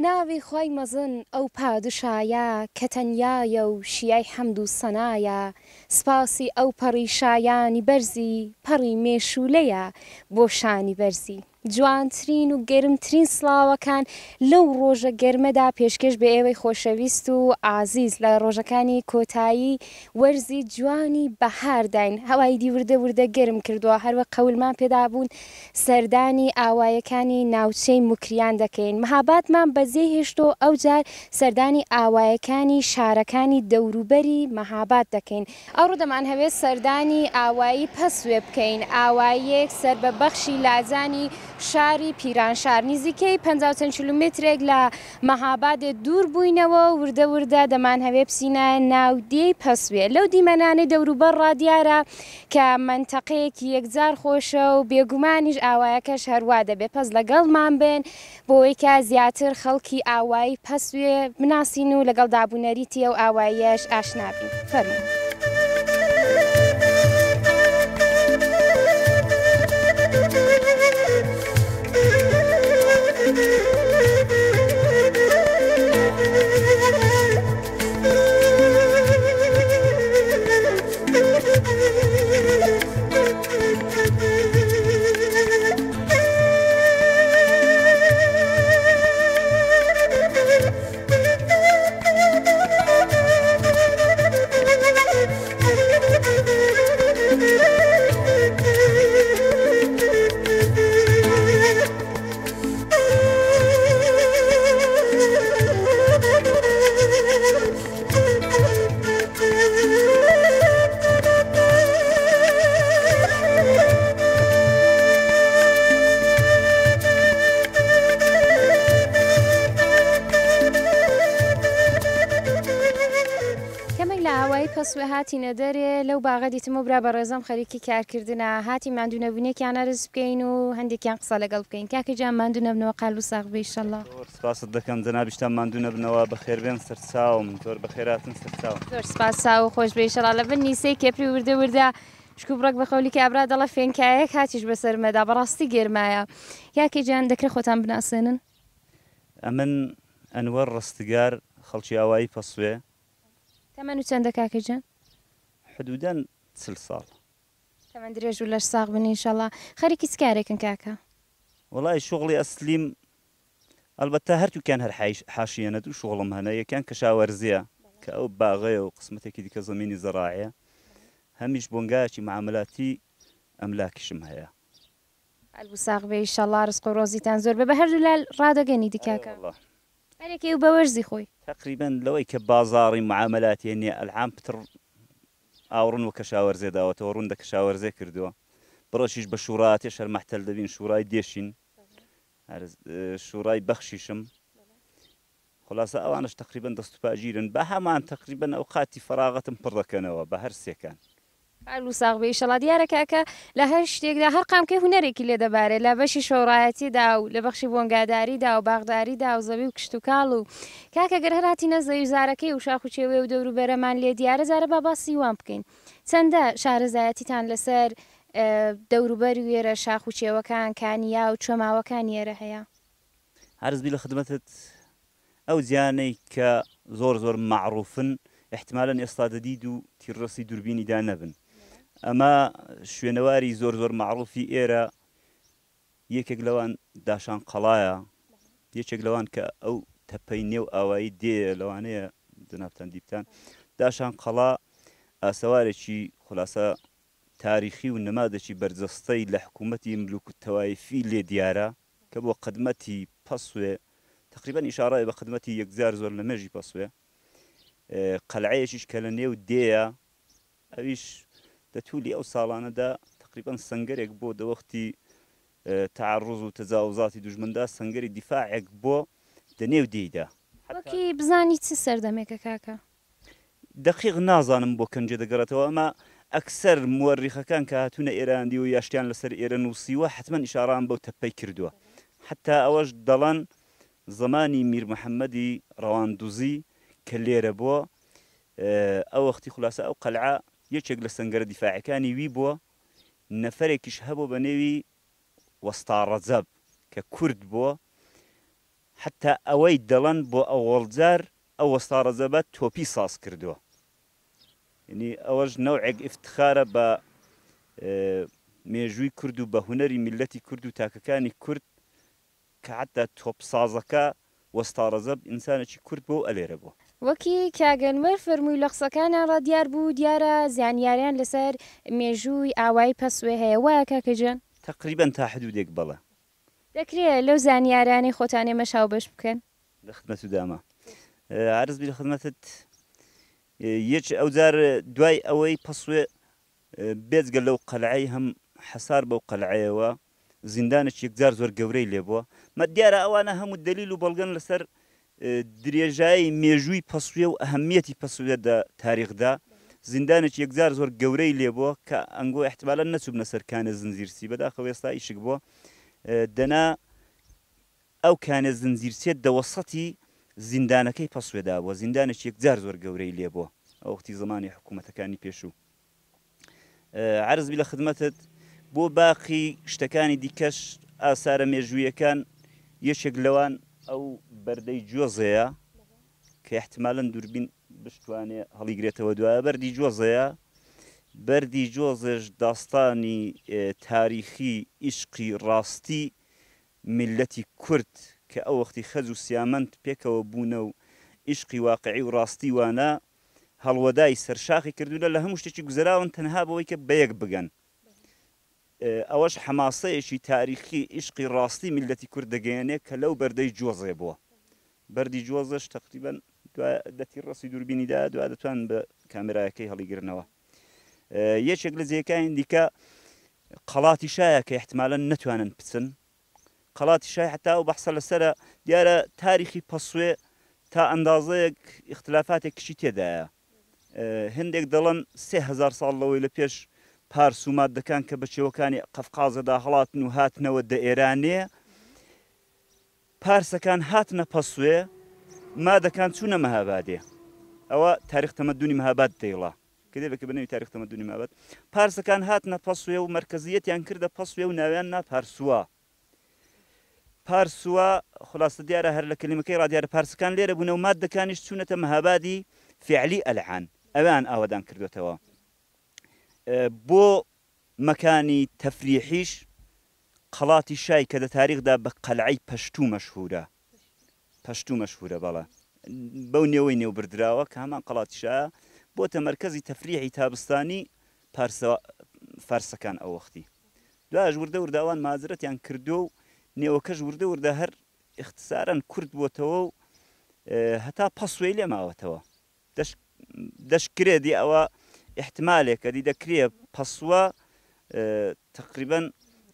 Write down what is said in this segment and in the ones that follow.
بەناوی خۆی مەزن ئەو پادشایە کە تەنیایە و شیای حەمد و سەنایە سپاسی ئەو پەڕی شایانی بەرزی پەڕی مێشولەیە بۆ شانی بەرزی جوانترین و گەرمترین سڵاوەکان لەو ڕۆژە گەرمەدا پێشکەش بە ئێوەی خۆشەویست و ئازیز لە ڕۆژەکانی کۆتایی وەرزی جوانی بەهارداین هەوای دیوردە وردە گەرم کردووە هەروە قەولمان پێدابوون سەردانی ئاوایەکانی ناوچەی موکریان دەکەین مەهابادمان بەجێ هێشتۆ ئەو جار سەردانی ئاوایەکانی شارەکانی دەوروبەری مەهاباد دەکەین ئەوڕۆ دەمان هەوێت سەردانی ئاوایی پەسوێ بکەین ئاوایەک سەر بە بەخشی لاجانی شاری پیرانشار نزیکەی 50 کیلومترێک لە مەهابادێ دوور بووینەوە وردە وردە دەمان هەوێ بچینە ناودیەی پەسوێ لەو دیمەنانەی دەوروبەر ڕادیارە کە منتەقەیەکی یەکجار خۆشە و بێگومانیش ئاوایەکەش هەروە دەبێ پەس لەگەڵمان بێن بۆەوەی کە زیاتر خەڵکی ئاوایی پەسوێ بناسین و لەگەڵ دابوونەریتی ئەو ئاواییەش ئاشنابین فەرموو. پەسوێ هاتیینە دەرێ لەو باغە دیتمە برا بە ڕێزەم خەریکی کارکردنە هاتی ماندوونەبوونێکیان ئەرز بکەین و هەندێکیان قسە لەگەڵ بکەین کاکەجان ماندوو نەبنەوە قال و ساغ بێ ئینشەڵڵا سپاست دەکەم جەنابیشتان ماندوو نەبنەوە بەخێربێن سەرچاوم زۆر بەخێراتن سەرچاوم زۆر سپاس چاو خۆش بێ ئینشەڵڵا لە بن نیسەی کێپری وردە وردە شکو بڕک بە خەولی کابرا دەڵە فێنکایەک هاتیش بەسەرمەدا بەڕاستی گێرمایە یاکەجان دەکرێت خۆتان بناسێنن ئەمن ئەنوەر ڕستگار خەڵکی ئاوایی پەسوێ تەمەن و چەندە کاکەجان حدوداً 40 ساڵ تەمەن درێژ و لەش ساغ بن ئینشەڵڵا خەریکی چ کارێکن کاکە وڵای شغڵی ئەسلیم ئەلبەتە هەرتووکیان هەر حاشیەنە دوو شغڵم هەنە یەکیان کەشاوەرزیە کە ئەو باغەیە و قسمەتێکی دیکە زەمینی زەڕاعیە هەمیش بۆنگایەکی معاملاتی ئەملاکیشم هەیە ئەلبوو ساغ بێ ئینشەڵڵا ڕزق و ڕۆزیتان زۆر بە هەردوو لال ڕادەگەنی دیکاکە هەرێکی و بە وەرزی خۆی تقریبا لەوەی کە بازاڕی معاملاتی نییە ئەلعام پتر ئاوڕن و کەشاوەرزێ داوەتەوە ڕوون دە کەشاوەرزێ کردووە بڕۆشیش بە شوڕاتێ شەرمەحتەل دەبین شوڕای دێشین شوڕای بەخشیشم خلاصە ئەوانش تقریبا دەست و پاگیرن بە هەمان تقریبا ئەو قاتی فەراغەتم پڕ دەکەنەوە بە هەر سێکان ئەلبوو ساغ بێ ئینشەڵڵا دیارە کاکە لە هەر شتێکدا هەر قامکەی هونەرێکی لێ دەبارێت لە بەشی شۆڕایەتیدا و لە بەخشی بۆنگاداریدا و باغداریدا و زەوی و کشت و کاڵ و کاکە گەر هەراتینە زەویزارەکەی و شاخ و چێوێ و دەوروبەرەمان لێ دیارە جارە با باسی وان بکەین چەندە شارەزایەتیتان لەسەر دەوروبەری وێرە شاخ و چێوەکان کانیا و چۆماوەکان ئێرە هەیە هەرزبی لە خدمەتت ئەو جیانەی کە زۆر زۆر معروفن احتمالاً ئێستا دەدید و تیڕەسی دووربینیدا نەبن ئەمە شوێنەواری زۆر زۆر معروفی ئێرە یەکێک لەوان داشان قەڵایە یەکێک لەوان کە ئەو تەپەی نێو ئاوایی دێ لەوانەیە جنابتان دیبتان داشان قەڵا ئاسەوارێکی خولاسە تاریخی و نەمادێکی بەرجەستەی لە حکوومەتی ملوک و تەوایفی لێ دیارە کە بۆ خدمەتی پەسوێ تقریبا ئیشارەیە بە خدمەتی یەکجار زۆر لە مێژی پەسوێ قەلعەیەکیش کە لە نێو دێیە ئەویش دەتولی ئەو ساڵانەدا تقریبا سنگەرێک بۆ دەوەختی تعرض و تەجاوزاتی دوژمندا سنگەری دیفاعێک بۆ دەنێو دێیدا وەکی بزانی چ سەردەمێکە کاکە دقیق نازانم بۆ کەنجێ دەگەڕێتەوە ئەمە ئەکسەر موەریخەکان کە هاتوونە ئێراندی و یاشتیان لەسەر ئێرە نووسیوە حتمما ئیشاران بەو تەپەی کردووە حتا ئەوەش دەڵەن زمانی میر محەممەدی ڕەواندوزی کە لێرە بووە ئەو وەختی خولاسە ئەو قەلعە یەکێک لە سەنگەرە دیفاعەکانی وی بووە نەفەرێکیش هەبوو بە نێوی وەستا ڕەجەب کە کورد بووە حتى ئەوەی دەڵەن بۆ ئەوەڵ جار ئەو وەستاڕەزەبە تۆپی ساز کردووە. یعنی ئەوەش نەوعێک ئفتخارە بە مێژووی کورد و بە هونەری میلەتی کورد و تاکەکانی کورد کە حتا تۆپ سازەکە وەستاڕەزەب ئینسانێکی کورد بۆ ئەلێرە بووە. وەکی کاگەنمەر فەرمووی لە قسەکانیان ڕادیار بوو دیارە زیانیاریان لەسەر مێژووی ئاوای پەسوێ هەیە وایە کاکەجان؟ تقریبان تا حدودێک بەڵێ. دەکرێت لەو زانیارانەی خۆتانێ مەشاو بەش بکەن؟ لە خدمەت و داما عرض بی لە خدمەتت یەک ئەوجار دوای ئەوەی پەسوێ بێجگە لەو قەلعەی هەم حەسار بەو قەلعەیەوە زیندانێک یەکجار زۆر گەورەی لێبووە مە دیارە ئەوانە هەموو دلیل و بەڵگەن لەسەر درێژایی مێژووی پەسوێ و ئەهەمیەتی پەسوێدا تاریخدا زیندانێک یەکجار زۆر گەورەی لێبووە کە ئەنگۆ احتمالە نەچوبنە سەرکانە زنجیرسی بەداخەوە ئێستا ئیشک بووە دەنا ئەو کانە زنجیرسێت دەوەسەتی زیندانەکەی پەسوێدا بووە زیندانێک یەکجار زۆر گەورەی لێبووە ئەو وەختی زمانی حکوومەتەکانی پێشوو. عرض بی لە خدمەتت بۆ باقی شتەکانی دیکەش ئاسارە مێژوویەکان یەکێک لەوان ئەو بەردەی جۆزەیە کە احتمالەن دووربین بشتوانێ هەڵیگرێتەوە دوایە بەردی جۆزەیە. بەردی جۆزش داستانی تاریخی ئیشقی ڕاستی میلەتی کورد کە ئەو وەختی خەز و سیامەند پێکەوە بوونە و ئیشقی واقعی و ڕاستی وانە هەڵوەدای سەرشاخی کردوونە لە هەموو شتێکی گوزراون تەنها بەوەی کە بەیەک بگەن. ئەوەش حەماسەیەکی تاریخی ئیشقی ڕاستی میلەتی کورد دەگەیەنێ کە لەو بەردەی جۆزێ بووە. بەردی جۆزەش تقریبان دەتی ڕاستی دووربینیدا دوا دەتوان بە کامێرایەکەی هەڵیگرنەوە. یەکێک لە جێگەکانی دیکە قەڵاتی شایە کە احتمالەن نەتوانن بچن. قەڵاتی شای حتا و بەحسە لەسرە دیارە تاریخی پەسوێ تا ئەندازەیەک اختلافاتێکشی تێدایە. هەندێک دەڵێن 3000 ساڵ لەوەی لە پێش پارس و مادەکان کە بەچێوەکانی قەفقازەدا هەڵاتن و هاتنەوە دە ئێرانێ پارسەکان هاتنە پەسوێ مادەکان چوونە مەهابادێ. ئەوە تاریخ تەمەدونی مەهاباد دەیڵا کتێبێکە بنەوی تاریخ تەمەدونی مەهاباد. پارسەکان هاتنە پەسوێ و مەرکەزیەتیان کردە پەسوێ و ناویان نا پارسووە. پارسووە خلاصە دیارە هەر لە کلمەکەی ڕادیارە پارسەکان لێرە بوونە و مادەکانیش چوونەتە مەهابادی فعلی ئەلعان ئەویان ئاوادان کردوێتەوە. بۆ مەکانی تەفریحیش قەڵاتی شای کە لە تاریخدا بە قەلعەی پەشتوو مەشهورە. پەشتوو مەشهورە بەڵێ بەو نێوەی نێوبردراوە کە هەمان قەڵاتی شایە بۆتە مەرکەزی تەفریحی تابستانی فارسەکان ئەو وەختی. دوایش وردە ورداوان مازرەتیان کردو و نێوەکەش وردە وردە هەر اختصارەن کورد بووتەوە و هەتا پەسوێی لێ ماوەتەوە. دەشکرێتی ئەوە احتمالێکە دی دەکرێ پەسووە تقریبان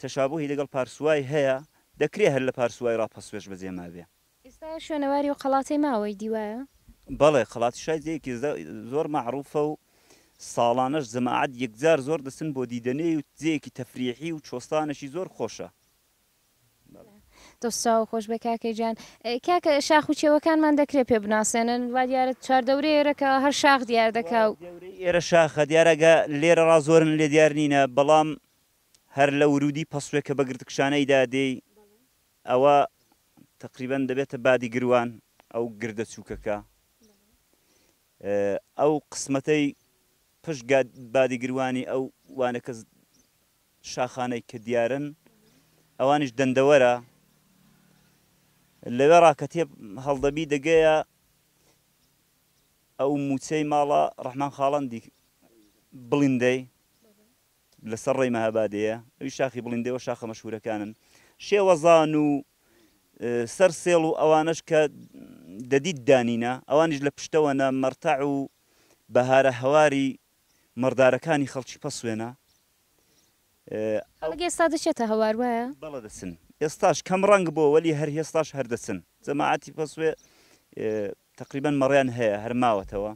تەشابوهی لەگەڵ پارسوای هەیە دەکرێت هەر لە پارسوای ڕاپەسوێش بەجێما بێ. ئێستا شوێنەواری و قەڵاتی ماوەی دیوایە؟ بەڵێ قەڵاتی شای جەیەکی زۆر مەعروفە و ساڵانەش جەماعەت یەکجار زۆر دەچن بۆ دیدەنێی و جەیەکی تەفریحی و چۆستانێکی زۆر خۆشە. دۆستاوە خۆش بە کاکەجان. کاکە شاخ و چێوەکانمان دەکرێت پێ بناسێنن وا دیارە چواردەورەی ئێرەکە هەر شاخ دیار دەکا و ئێرە شاخە دیارەگە لێرە ڕا زۆرن لێ دیار نینە بەڵام هەر لە ورودی پەسوێ کە بە گرتکشانەیدا دێی ئەوە تقریبان دەبێتە بادی گروان ئەو گردە چووکەکە ئەو قسمەتەی پشت بادی گروانی ئەو وانەکە شاخانەی کە دیارن ئەوانیش دەندەوەرە لەوێ ڕاکەتێ هەڵدەبی دەگەیە ئەو موچەی ماڵە ڕەحمان خاڵەندی بڵیندەی لەسەر ڕێی مەهابادەیە ئەوی شاخی بڵیندەوە شاخە مەشهورەکانن. شێوەزان و سەر سێڵ و ئەوانش کە دەدیت دانینە ئەوانیش لە پشتەوەنە مەرتەع و بەهارە هەواری مەردارەکانی خەڵکی پەسوێنە. ئێستا دەچێتە هەوار وایە؟ بەڵە دەچن ئێستاش کەم ڕەنگ بۆ وەلی هەر هێستاش هەردەچن. جەماعەتی پەسوێ تقریبان مەڕیان هەیە هەر ماوەتەوە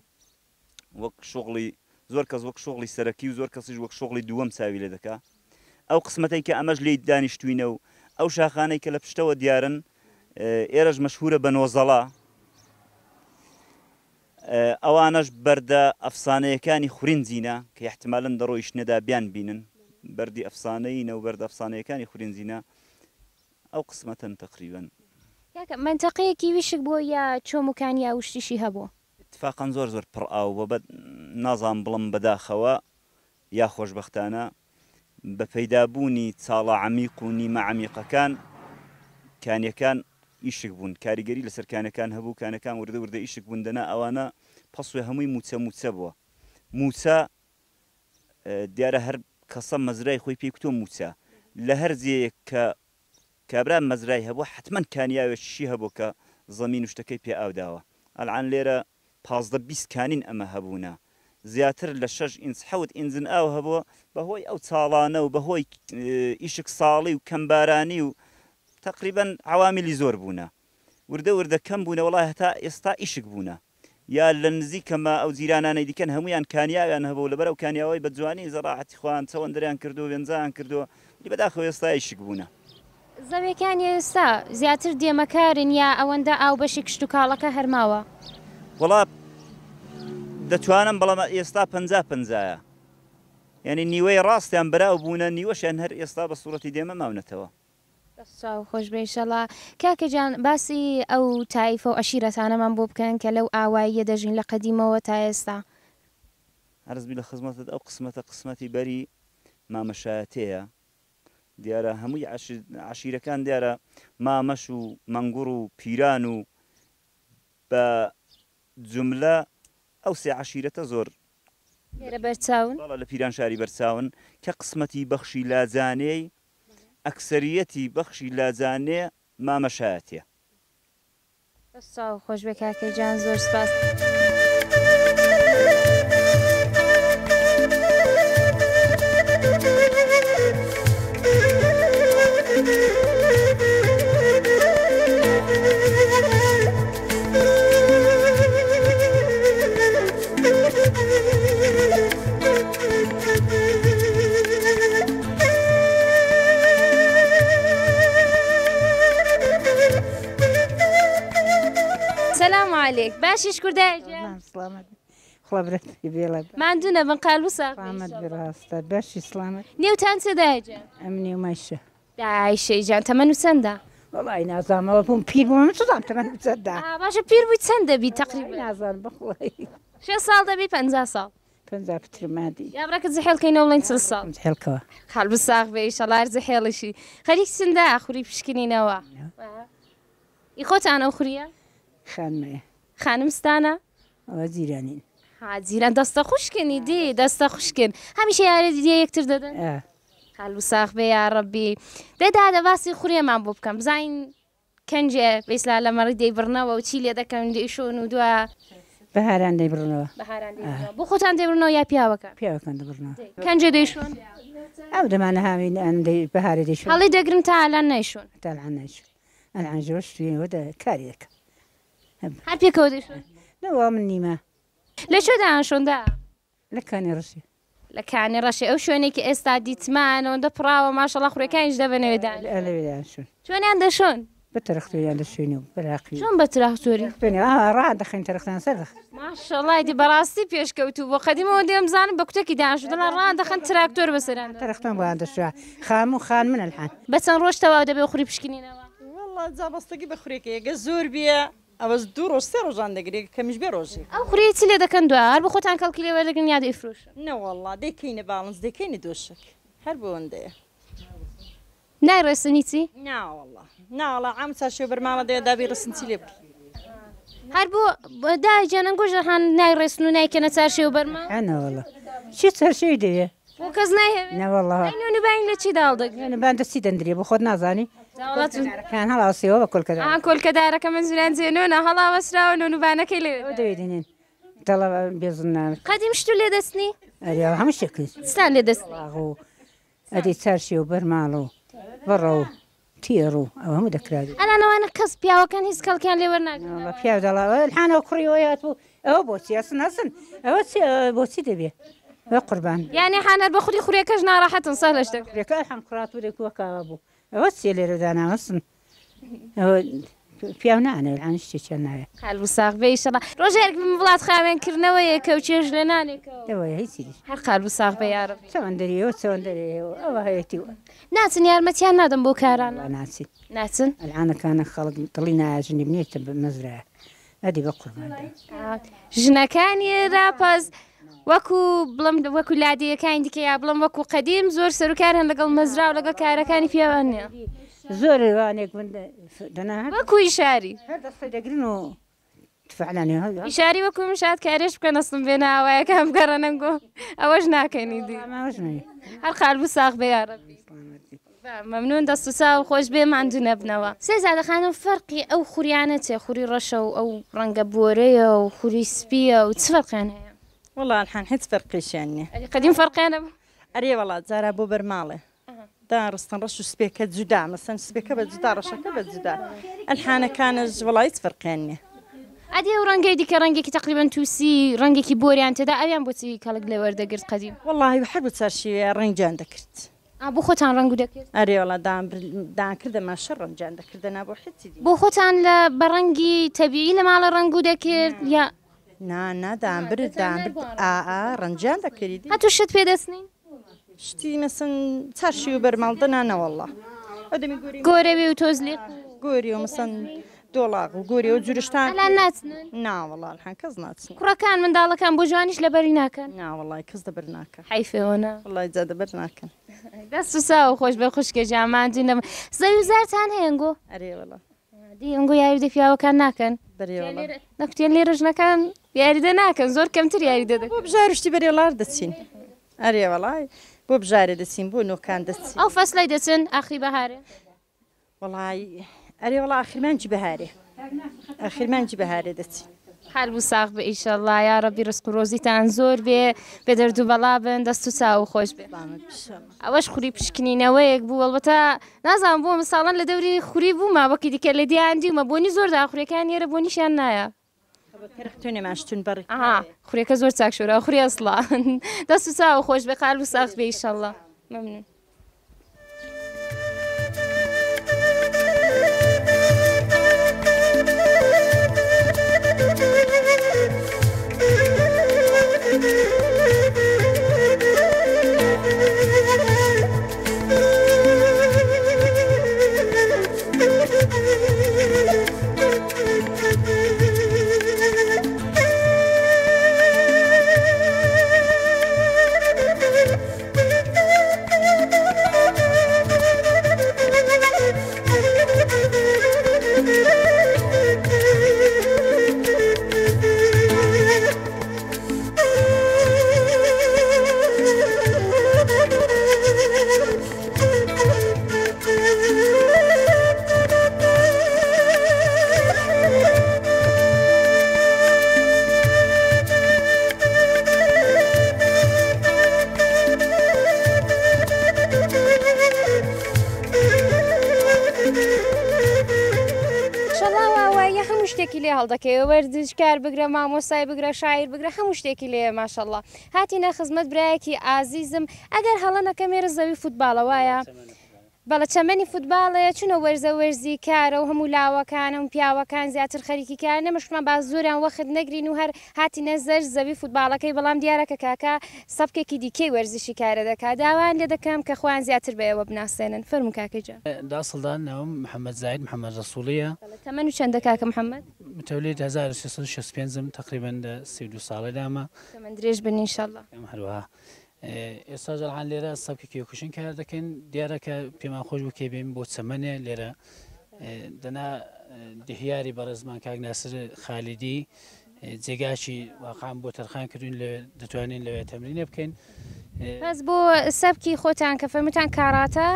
وەک شغڵی زۆر کەس وەک شغڵی سەرەکی و زۆر کەسیش وەک شغڵی دووەم چاوی لێ دەکا. ئەو قسمەتەی کە ئەمەش لێی دانیشتوینە و ئەو شاخانەی کە لە پشتەوە دیارن ئێرەش مەشهورە بە نۆزەڵا ئەوانەش بەردە ئەفسانەیەکانی خورینجینە کە احتمالەن دەڕۆیش نەدا بیان بینن بەردی ئەفسانەی نەو بەردە ئەفسانەیەکانی خورینجینە ئەو قسمەتەن تقریبان. منطقەیەکی ویشک بۆ یا چۆمەکانی یا شتیشی هەبوو اتفاقا زۆر پڕ ئاو بە نازان بڵم بەداخەوە یا خۆشببختانە بە پەیدابوونی چاڵە عەمیق و نیمە عەمیقەکان کانیەکان ئیشک بوون کاریگەری لەسەر کانەکان هەبوو کانەکان وردە وردە ئیشک بوون دەنا ئەوانە پەسوێ هەمووی موچە بووە موچە دیارە هەر کەسە مەزرای خۆی پێی کتۆ موچە لە هەر جێیەک کە کابرا مەزرای هەبوو حتمما کانیاوێکشی هەبوو کە زەمین و شتەکەی پێ ئاوداوە ئەلعان لێرە 15-20 کانین ئەمە هەبوونە زیاتر لە 6 ئینچ 7 ئینجن ئاو هەبووە بەهۆی ئەو چاڵانە و بەهۆی ئیشک ساڵی و کەمبارانی و تقریبا عوامیلی زۆر بوونە وردە کەم بوونە وڵای هەتا ئێستا ئیشک بوونە یا لە نزیکەمە ئەو جیرانانەی دیکەن هەمویان کانیاویان هەبوو لەبەر ئەو کانیاوی بە جوانی زەڕاحەتی خۆیان چەوەندەریان کردو وێنجیان کردووە بەداخەوە ئێستا ئیشک بوونە زەویەکانی ئێستا زیاتر دێمەکارن یا ئەوەندە ئاو بەشی کشت و کاڵەکە هەرماوە وڵا دەتوانم بەڵام ئێستا 50-50ە یعنی نیوەی ڕاستیان بەراو بوونە نیوەشیان هەر ئێستا بە سوورەتی دێمە ماونەتەوە خۆش بێشەڵا کاکەجان باسی ئەو تایفە و عشیرەتانەمان بۆ بکەن کە لەو ئاواییە دەژین لە قەدیمەوە تا ئێستا عەرزبی لە خزمەتت ئەو قسمەتی بەری مامەشایەتەیە دیارە هەمووی عشیرەکان دیارە مامەش و مەنگوڕ و پیران و بە جوملە ئەو سێ عشیرەتە زۆر لێرە بەرچاون لە پیران شاری بەرچاون کە قسمەتی بەخشی لاجانەی ئەکسەریەتی بەخشی لاجانێ مامەشایەتیە خۆش بێ کاکەجان زۆر سپاس سلام عليك باشیش کوردایجان سلامت خلابرت بيلا ماندونا بن قالوسا سلامت براستا باشي سلامت نيوتان سدايجان امني وماشي عايشة جان تمنو سندا والله نازم ابون بير مو صدام تمن تصدق باشا بير بيت سندا بي تقريبا نازم بخوي شو صال دبي 50 صال 50 بتر مادي يا براك زحيل كاينه ولا نص صال حلكوا قلب الصاغ ان شاء الله زحيل شي خليك سندا اخري بشكني نوا يخوت انا اخريا خانم ستانا وزيرانين زیران دەستە خوشکنی دی دەستە خوشکن هەمیشە یارە دیدی یەکتر دەدەن خەلو ساخ بێ یا ڕەبی دەدا باسی خوریەمان بۆ بکەم بزانین کەنجێ بێسلا لە مەڕی دەیبڕنەوە و چی لێ دەکەن دەیشۆن و دووە بەهاران دەیبڕنەوە بۆ خۆتان دەیبڕنەوە یا پیاوەکە پیاوەکان دەبڕنەوە کەنجێ دەیشۆن ئەو دەمانە هاوین ئەندەی بەهارە دەیشۆن هەڵی دەگرن تا ئالان نەیشۆن تا الان نەیشۆن ئەلان ژۆش توێنەوە کاری دەکەم هەر پێکەوە دەیشۆن نەوە من نیمە لە چۆ داهاتشۆندا لە کانی ڕەشی لە کانی ڕەشی ئەو شوێنێکی ئێستا دیتمانەوەندە پڕاوە ماشەڵڵا خوڕەکانیش دەبەنەوێدان لەوێدان شوێن چۆنیان دەشۆن بە تەرەختۆریان دەشوێنێ و بەراقی چۆن بە تراکتۆری ڕا دەخین تەرەختان سەر ماشەڵڵای دی بەڕاستی پێشکەوتوو بۆ قەدیمەوە دێمزانم بە کوتێکی دانیشتو دەڵێن ڕان دەخەن تراکتۆر بەسەران تەرەختان بۆیان دەشوە خام و خان من الحان بە چەند ڕۆژ تەواو دەبێ خوری پشکنینەوە والله جابەستگی بە خوریەکە ئەگە زۆر بیە ئەوەش 2 ڕۆژ 3 ڕۆژان دەگرێت کەمیش بێ ڕۆژی ئەو خوری چی لێ دەکەن دووە هەر بە خۆتان کەڵکی لێ وەردەگرن یا دەیفرۆشن نەوەڵڵا دەکەینە باڵنس دەکەینە دۆشک هەر بۆەوەندەیە نایڕێستنی چی ناوەڵڵا ناڵە ئەم چاشێ بەرماڵە دەیە دابی ڕستنچی لێ بکە هەر بۆ داجانە گۆژ هەان نایڕێستن و نایکەنە چارشێ و بەرما ئەنەوەڵە چی چەرشەی دەوێ بۆ کەس نایهێ نەوەڵڵا باین لە چی داڵدەگرن بان دەستی دەندرێ بۆ خۆت نازانی کان هەڵاسیەوە بە کۆلکەدا کۆلکەدارەکە من زیران جێنۆنە هەڵاوەسراوە نۆنوبانەکەی لێ دەوێدێنێن دەڵە بێزنان قەدیم شتو لێ دەستنی ئەریاوە هەموو شتێک ستان لێ دەست و ئەدەی چارشێ و بەرماڵ و بەڕە و تێڕ و ئەو هەموو دەکرات ئەلانەوەنە کەس پیاوەکان هیچ کەڵکیان لێ وەرناگرن پیا دەڵاوە الحانەوە کوڕیەوە هات بوو ئەوە بۆچی ئەسن هەسن ئەوە بۆچی دەبێ وە قوربان یعنی حانەر بە خودی خوریەکەش ناڕاحەتن سەهلش دەکرێت ێکە هەم کوڕات و دێکووەکەوە بوو ئەوە چێ لێرە داناوەسن ئەوە پیاو نانێ ئەلان شتێکیان ناوێ خال بوساق بێ ئیشەڵا ڕۆژێک وڵات خاوێنکردنەوەیە کەوچێژ لە نانێکەوە ئەوەیە هیچی دیش هەر خال بوساق بێ یارەبی چەوەندەریەوە چەوەندەریەوە ئەوە هەیەتی ناچن یارمەتیان نادەم بۆ کاران ناچین ناچن ئەلعانەکانە خەڵک دڵی ناژنی بنێتە مەزرایە ئەدی بە قورباندا ژنەکانی راپەز وەکو بڵم وەکو لادیەکانی دیکە یا بڵم وەکو قەدیم زۆر سەرکارن لەگەڵ مەزرا و لەگەڵ کارەکانی پیاوان نیە زۆر وانێک دەنا وەکوی شاری هەر دەستی دەگرن و تفعلانی هەڵ ئیشاری وەکو مشات کارێش بکە نەستم بێ ناوایەکەم گەڕەنەنگۆ ئەوەش ناکەنی دی ئاماژنەوەی هەر خال بوساق بێ یارەبی مەمنون دەست و چاو خۆش بێ ماندوو نەبنەوە سێزادە خانم فەرقی ئەو خوریانە چێ خوری ڕەشە و ئەو ڕەنگە بۆرەیە و خوری سپیە و چ فەرقیان هەیە والله الحين هیچ فرقیشیان نییە قەدیم فەرقیانە ئەرێ وڵات جارا بۆ بەرماڵێ دا ڕستن ڕەش و سپێکە جودا مەسەن سپێکە بە جودا ڕەشەکە بە جودا ئەلحانەکانش وڵای هیچ فەرقیان نییە ئەدی ئەو ڕەنگەی دیکە ڕەنگێکی تقریبان تووسی ڕەنگێکی بۆریان تێدا ئەویان بۆچی کەڵک لێ وەردەگرت قەدیم والله هەر بۆ چارشیوەیە ڕەنگیان دەکرد بۆ خۆتان ڕەنگ و دەکرد ئەرێ وڵا دانکردە ماشە ڕەنجیان دەکردە نابۆ حتی دی بۆ خۆتان لە بەڕەنگی تەبیعی لە ماڵە ڕەنگ و دەکرد یا نا دامبرد ڕەنجیان دەکردی هەتوو شت پێدەچنین شتی مەسن چارشی و بەرماڵدە نانەوەله ئەدەمی گۆری گۆرەوێ و تۆزلیق گۆری و مەسن دۆڵاق و گۆری و جورشتان ئەلان ناچنن ناوەڵا الحان کەس ناچن کوڕەکان منداڵەکان بۆ جوانیش لەبەری ناکەن ناوەڵای کەس دەبەر ناکە حیفێوەنە وڵای جا دەبەر ناکەن دەست و ساوە خۆش بە خوشکە جاماندینەم زەوی و زارتان هەیەنگۆ ئەرێ وڵا دی ئەنگۆ یاریدە پیاوەکان ناکەن بەرێوەڵا نەکوتێن لێرە ژنەکان یاریدە ناکەن زۆر کەمتر یاریدە دەکەن بۆ بژارشتی بەرێوەڵار دەچین ئەرێ وڵای بۆ بژارێ دەچین بۆ نۆکان دەچین ئەو فەسلای دەچن ئاخری بەهارێ وڵای ئەرێ وڵا ئاخرمانجی بەهارێ ئاخرمانجی بەهارێ دەچین حال بوو ساغ بە ئیشەڵڵا یا ڕەبی ڕسک و ڕۆزیتان زۆر بێ بە دەرد و بەڵا بن دەست و چاو خۆش بێ ئەوەش خوری پشکنینەوەیەک بوو ئەلبەتە نازانم بۆ مساڵەن لە دەوری خوری بوومە وەکی دیکە لە دیاندیمە بۆنی زۆر داخوریەکان ێرە بۆنیشیان نایە تونێ ماشتون بەڕی خوریەکە زۆر چاکشۆرە خوری ئەسڵا دەست و چاو خۆش بێ قال و ساغ بێ ئیشەڵڵا مەمنون شتێکی لێ هەڵدەکەی وەردزکار بگرە مامۆسای بگرە شاعیر بگرە هەموو شتێکی لێ ماشەڵڵا هاتیە خزمەت برایەکی ئازیزم ئەگەر هەڵەنەکە مێرە زەوی فوتباڵە وایە بەڵە چەمەنی فوتباڵەیە چونە وەرزە وەرزی کارە و هەموو لاوەکانە و پیاوەکان زیاتر خەریکی کار نەمەشمان با زۆریان وەخت نەگرین و هەر هاتیە زەر زەوی فوتباڵەکەی بەڵام دیارەکە کاکە سەبکێکی دیکەی وەرزشی کارە دەکات داوان لێ دەکەم کە خوان زیاتر بەیەوە بناسێنن فەرموو کاکەجا داصلدان ناوم محەممەد زاید محەممەد ڕسوولیە تەمەن و چەندە کاکە محەممەد متولید 1665 تقریبا 32 ساڵی دامە تەمەن درێژ بن ئینشەڵڵا هەروەها ئێستا جەڵان لێرە سەبکی کێکوشن کار دەکەن دیارەکە پێمان خۆش بوو کێبین بۆ چەمەنێ لێرە دەنا دهیاری بەڕێزمان کاک ناسر خالیدی جێگاشی واقعان بۆ تەرخان کردوین دەتوانین لەوێ تەمرینێ بکەین بەس بۆ سەبکی خۆتان کە فەرموتان کاراتە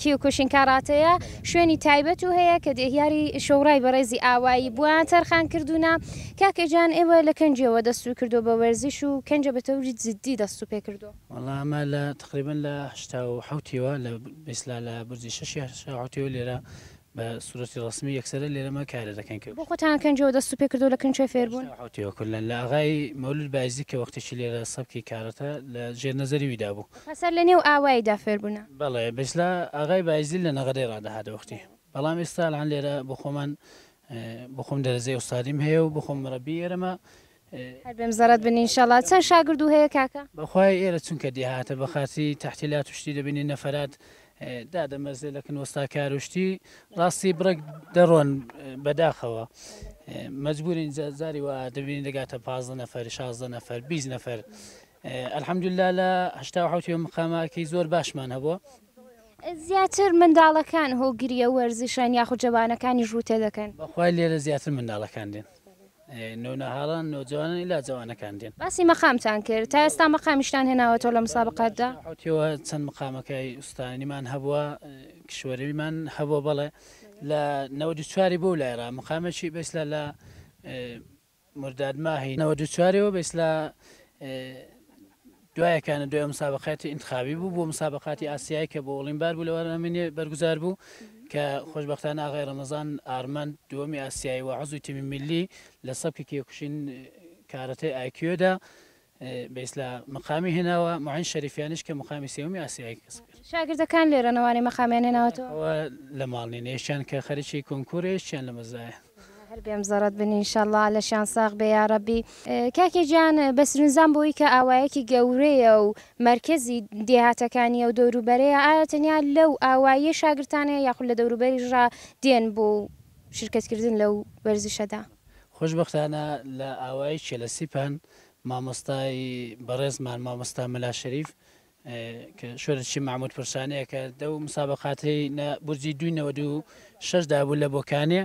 کیوکوشین کاراتەیە شوێنی تایبەت و هەیە کە دێهیاری شۆڕای بەڕێزی ئاوایی بووە تەرخان کردوونە کاکەجان ئێوە لە کەنجەوە دەست و کردو بە وەرزش و کەنجە بە تەوری جددی دەست و پێ کردو وەڵام ئەمە لە تقریبا لە 1970ەوە لە بێسلا لە برجی 6 لێرە بە سوورەتی ڕسمی یەکسەرە لێرەمە کارە دەکەن کرد بۆ خۆتان کەنجەوە دەست و پێ کردو لە کەنجێ فێربوون کلن لە ئاغای مەولود بازی کە وەختێکی لێرە سەبکی کارەتە لە ژێر نەزەری ویدا بوو پەسەر لە نێو ئاواییدا فێربوونە بەڵێ بەسلا ئاغای بازی لە نەغەدەی ڕادەهاتە وەختی بەڵام ئێستاان لێرە بۆ خۆمان بۆ خۆم دەرەزەی ئوستادیم هەیە و بۆ خۆم مەرەبی ئێرەمە هەر بێم زەرت بن ئینشەڵا. چەند شاگرد و هەیە کاکە؟ بەخوای ئێرە چونکە دیهاتە بە خاتی تحتیلات توشتی دەبینی نەفرات دادەمەزێ لەکن وەستاکار وشتی ڕاستی بڕێک دەڕۆن بەداخەوە مەجبورین زاری وە دەبینی دەگاتە 15 نەفەر 16 نەفەر 20 نەفەر ئەلحەمدوللا لە 1970 مقاماکی زۆر باشمان هەبووە. زیاتر منداڵەکان هۆگریە وەرزشان یاخود جوانەکانی ڕوتێ دەکەن. بەخوای لێرە زیاتر منداڵەکان دێن نۆنەهاڵان نۆجوانن ئیلا جوانەکان دێن. باسی مەقامتان کرد تا ئێستا مەقامیشتان هێناوەتەوە لە مسابقاتدا؟ حوتەوە چەند مقامەکەی ئوستانیمان هەبووە کشوەریمان هەبووە بەڵێ لە 94 بۆ لایرا مقامەکی بەسلا لە مردادماهی 94ەوە بەسلا دوایەکانە دوای مسابقاتی انتخابی بوو بۆ مسابقاتی ئاسیایی کە بۆ ئۆلیمپیاد بوو لەوەرامێنێ بەرگزار بوو کە خۆشبەختانە ئاغای ڕەمەزان ئارمان دووەمی ئاسیایی و عەزوی تیمی میلی لە سەبکی کێکوشین کارەتەی ئایکیۆدا بەیسلا مقامی هێناوە معین شەریفیانش کە مقامی سێوەمی ئاسیایی کەسب کرد. شاگردەکان لێرە نەوانەی مەقامیان هێناوەتەوە؟ لە ماڵنێنێشیان کە خەریکی کۆنکورێشیان لە مەزایە. هەر بێم زەرت بن ئینشەڵا لەشیان ساغ بێ یا ڕەبی. کاکێ گیان بە سرنجام بۆی کە ئاوایەکی گەورەیە و مەرکەزی دێهاتەکانی ئەو دەوروبەرەیە ئایا تەنیا لەو ئاواییە شاگرتانەیە یاخود لە دەوروبەریژا دێن بۆ شرکەتکردن لەو وەرزشەدا؟ خۆشبەختانە لە ئاوایی چێلە سیپان مامۆستای بەڕێزمان مامۆستا مەلا شەریف کە شۆرەی محمود پرسانەیە کە دەو مسابقاتی بورجی 296دا بوو لە بۆکانێ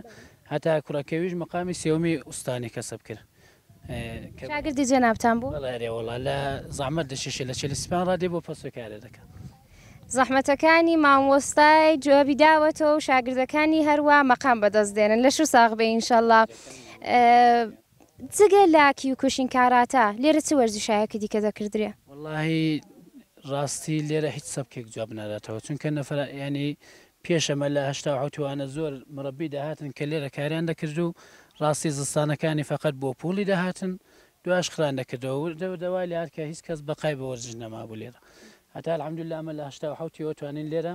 هەتا کوڕەکەویش مقامی سێوەمی ئوستانی کەسب کرد. شاگردی جەنابتان بوو؟ وڵا لە زەحمەت دەشێشە لە چێلە سیپان ڕادێ بۆ پەسۆکارە دەکات. زەحمەتەکانی مامۆستای جوابی داوەتەوە و شاگردەکانی هەروە مەقام بەدەست دێنن لە شو ساغ بێ ئینشەڵا. جگە لاکی و کوشین کاراتە لێرە چ وەرزشایەکی دیکە دەکردرێ؟ وەڵاهی ڕاستی لێرە هیچ سەبکێک جواب ناداتەوە چونکە نەفر ینی پێشەمە لە 1970وانە زۆر مڕبی داهاتن کە لێرە کاریان دەکرد و ڕاستی زستانەکانی فقط بۆ پولی داهاتن دوای خران دەکردەوە دەوای لە هەرکە هیچ کەس بەقای بە وەرزش نەمابوو لێرە هەتا الحەمدوللا ئەمە لە 1970 توانین لێرە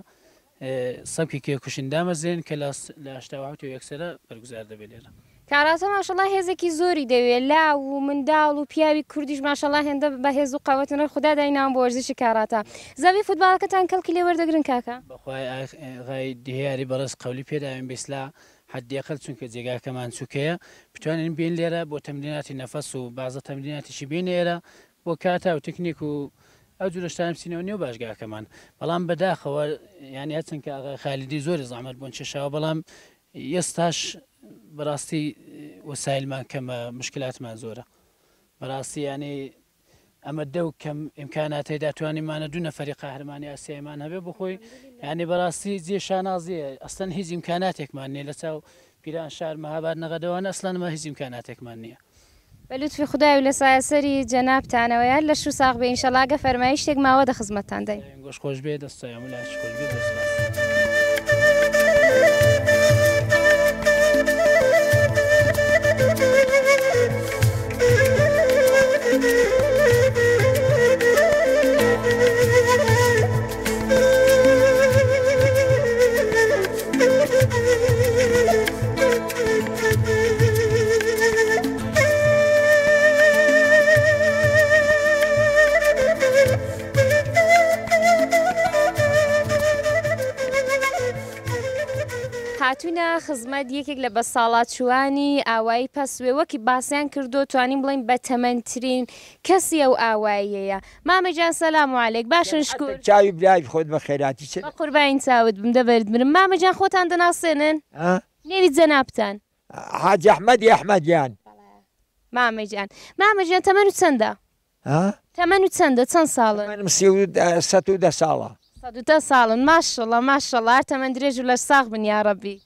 سەبکی کێکوشین دامەزێن کە لە 1970 یەکسەرە بەرگزار دەبێت لێرە. کاراتە ماشەڵڵا هێزێکی زۆری دەوێت لاو و منداڵ و پیاوی کوردیش ماشەڵڵا هێندە بە هێز و قاوەتنەوەی خوددا دایناوە بۆ وەرزشی کاراتە. زەوی فوتباڵەکەتان کەڵکی لێ وەردەگرن کاکە؟ بەخوای ئاغای دیهیاری بەڕێز قەولی پێداوین بێسلا حدیقل چونکە جێگاکەمان چووکەیە بتوانین بین لێرە بۆ تەمریناتی نەفەس و بازە تەمریناتیشی بین ئێرە بۆ کاتا و تکنیک و ئەو جورە شتان بچینەوە نێو باشگاکەمان بەڵام بەداخەوە یانی هەچەند کە ئاغای خالیدی زۆری زەحمەت بۆن چێشاوە بەڵام ئێستاش بەڕاستی وەسایلمان کەمە مشکلاتمان زۆرە بەڕاستی ینی ئەمە دەو کەم ئیمکاناتی داتوانیمانە دوو نەفەری قاهرمانی ئاسیایمان هەبێ بخۆی ینی بەڕاستی جێ شانازیە ئەستەن هیچ ئیمکاناتێکمان نییە لە چاو پیران شار مەهاباد نەغەدەوانە ئەسڵانمە هیچ ئیمکاناتێکمان نییە. بەلوتفی خدای و لە سایەسەری جەنابتانەوەیان لە شو ساغ بێ ئینشەڵاگە فەرمایی شتێک ماوە دە خزمەتتان دەین. گۆش خۆش بێ دەستایە ولاش خۆش بێ دەست. هاتوونە خزمەت یەکێک لە بەساڵاتچوانی ئاوایی پەسوێ وەکی باسییان کردو توانین بڵین بە تەمەنترین کەسی ئەو ئاواییەیە. مامەجان سەلام و عەلەیک باشن شکور. چاوی برای خۆت بە خێراتی چ بە قوربانی چاوت بم دەبەرت برم. مامەجان خۆتان دەناسێنن نێوی جەنابتان؟ حاجی ئەحمەدی ئەحمەدیان. مامەجان تەمەن و چەندە؟ تەمەن و چەندە چەند ساڵن؟ 110 ساڵە. 110 ساڵن ماشەڵڵا ماشەڵڵا هەر تەمەن درێژ و لە ساغ بن یا ڕەبی.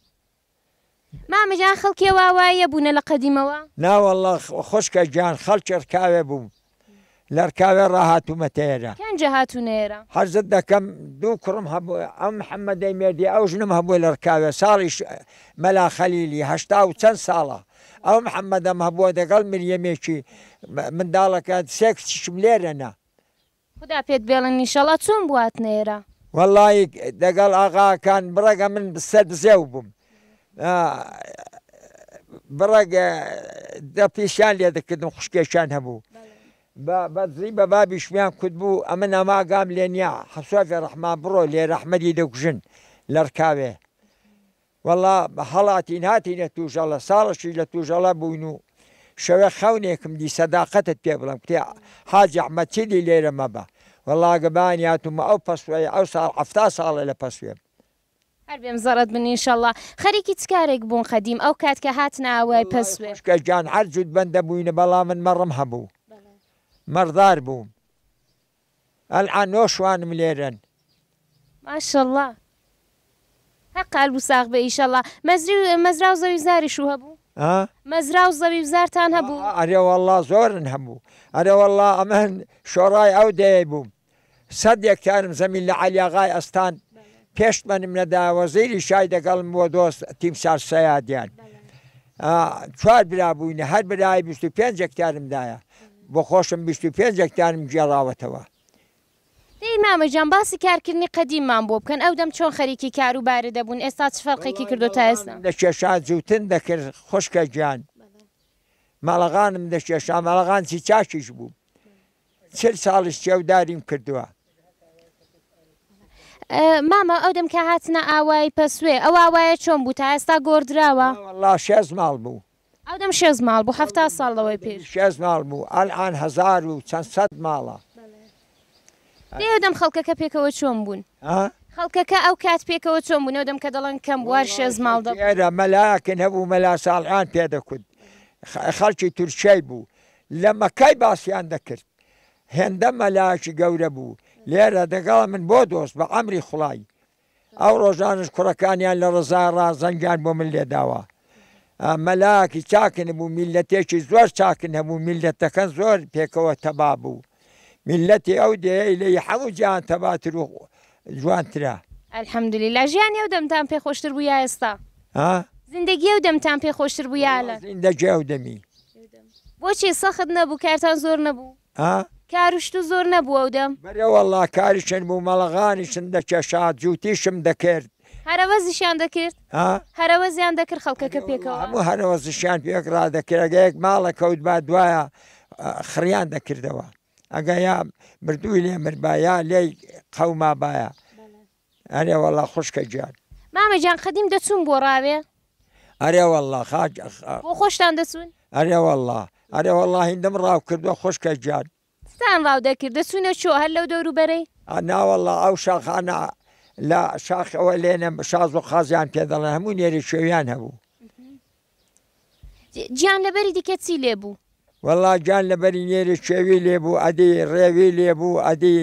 مامەجان خەڵکی ئاواییە بوونە لە قەدیمەوە؟ ناوەڵڵا خۆشکە گیان خەڵکی ڕکاوێ بووم لە ڕکاوێ ڕاهاتوومەتە ئێرە. کەنجە هاتوونە ئێرە؟ حەزت دەکەم دوو کوڕم هەبوو ئەم محەممەدەی مێردی ئەو ژنم هەبووی لە ڕکاوێ ساڵی مەلا خەلیلی 80 و چەند ساڵە ئەو محەممەدەم هەبووە دەگەڵ مریەمێکی منداڵەکە سێکسیشم لێرەنا. خدا پێت بێڵن ئینشەڵڵا چۆن بواتنە ئێرە؟ والله دەگەڵ ئاغاکان بڕێگە من سەر بزێو بووم بڕێگە دە پیشیان لێ دەکردم خوشکێشان هەبوو بەدزی بە بابی شویان کورد بوو ئەمە نەماگام لێ نییە حەسوافی ڕەحمان بڕۆ لێ ڕەحمەدی دەکوژن لە ڕکاوێ والله هەڵاتین هاتینە تووژەڵە ساڵشی لە تووژەڵە بووین و شەوێ خەونێکم دی سەداقەتت پێ بڵم کتێ حاجی ئەحمەد چیدی لێرە مەبە والله گەبانی هاتوومە ئەو پەسوەیە ئەو ساڵ 70 ساڵە لە پەسوێم هەر بێم زەڕەت بن ئینشەڵڵا خەریکی چ کارێک بوون خەدیم ئەو کات کە هاتنە ئاوای پەسوێ خوشکە گیان هەر جوود بەندە بووینە بەڵام من مەڕم هەبوو مەڕدار بووم ئەلعان نۆشوانم لێرەن ماشەڵڵا هەقال بوو ساغ بە ئیشەڵڵا مەزرا و زەوی زاریش و هەبوو مەزرا و زەوی زارتان هەبوو ئەرێ والله زۆرن هەبوو ئەرێ والله ئەمەن شۆڕای ئەو دەیە بووم 100 هێکتارم زەمین لە عەلیاغای ئەستان پێشمەنم نەدا وەزیری شای دەگەڵم بۆ دۆست تیمسار سەیادیان 4 برا بووینە هەر برای 25 هێکتارمدایە بۆ خۆشم 25 هێکتارم گێڕاوەتەوە دەی مامەجان باسی کارکردنی قەدیممان بۆ بکەن ئەو دەم چۆن خەریکی کاروبارە دەبوون ئێستا چ فەرقێکی کردو تا ئێستا لە کێشان جووتن دەکرد خوشکە گیان مەڵەغانم دەکێشان مەڵەغان چاکیش بوو 40 ساڵیش چێوداریم کردووە ماما ئەو دەم کە هاتنە ئاوای پەسوێ ئەو ئاوایە چۆن بوو تا ئێستا گۆڕدراوە والله 6 ماڵ بوو ئەو دەم 6 ماڵ بوو 70 ساڵەوەی پێش 6 ماڵ بوو ئەلعان 1000 و چەند سەد ماڵە دێ دەم خەڵکەکە پێکەوە چۆن بوون خەڵکەکە ئەو کات پێکەوە چۆن بوون ئەو دەم کە دەڵێن کەم بوار 6 ماڵ دەبێرە مەلاکن هەبوو مەلا ساڵحان پێدەکوت خەڵکی تورکیای بوو لە مەکای باسییان دەکرد هێندە مەلاکی گەورە بوو لێرە دەگەڵ من بۆ دۆست بە ئەمری خوڵای ئەو ڕۆژانش کوڕەکانیان لە ڕزا ڕازەنگیان بۆ من لێداوە مەلاکی چاکن بوو میلەتێکی زۆر چاکن هەبوو میلەتەکەن زۆر پێکەوە تەبا بوو میلەتی ئەو دێ لێ هەموو جیان تەباتر و جوانترە ئەلحەمدولیلا ژیانی ئەو دەمتان پێ خۆشتر بوو یا ئێستا زیندگی ئەو دەمتان پێ خۆشتر بوو یا لە زیندەگی ئەو دەمی بۆچی سەخت نەبوو کارتان زۆر نەبوو کاروشت و زۆر نەبوو ئەو دەم بەرێ وەڵڵا کاریشن بوو مەڵەغانیشن دەکێشات جووتیشم دەکرد هەرەوەزیشیان دەکرد هەرەوەزیان دەکرد خەڵکەکە پێکەوە هەموو هەرەوەزیشیان پێکڕا دەکرێگەیەک ماڵە کەوت با دوایە خڕیان دەکردەوە ئەگە یا مردووی لێ مربایە لێی قەوما باە ئەرێ وەڵڵا خوشکە گیان مامەجان قەدیم دەچوون بۆ ڕاوێ ئەرێ وەڵڵا خاج بۆ خۆشتان دەچوون ئەرێ وەڵڵا ئەرێ وەڵڵا هیندم ڕاو کردووە خوشکە گیان ستان ڕاو دەکرد دەچوونە چۆ هەر لەو دەوروبەرەی ناوەڵڵا ئەو شاخانە لە شاخەوە لێنە شاز و خازیان پێ دەڵێن هەموو نێری شێویان هەبوو گیان لەبەری دیکە چی لێبوو وەڵڵا گیان لەبەری نێری شێوی لێبوو ئەدی ڕێوی لێبوو ئەدی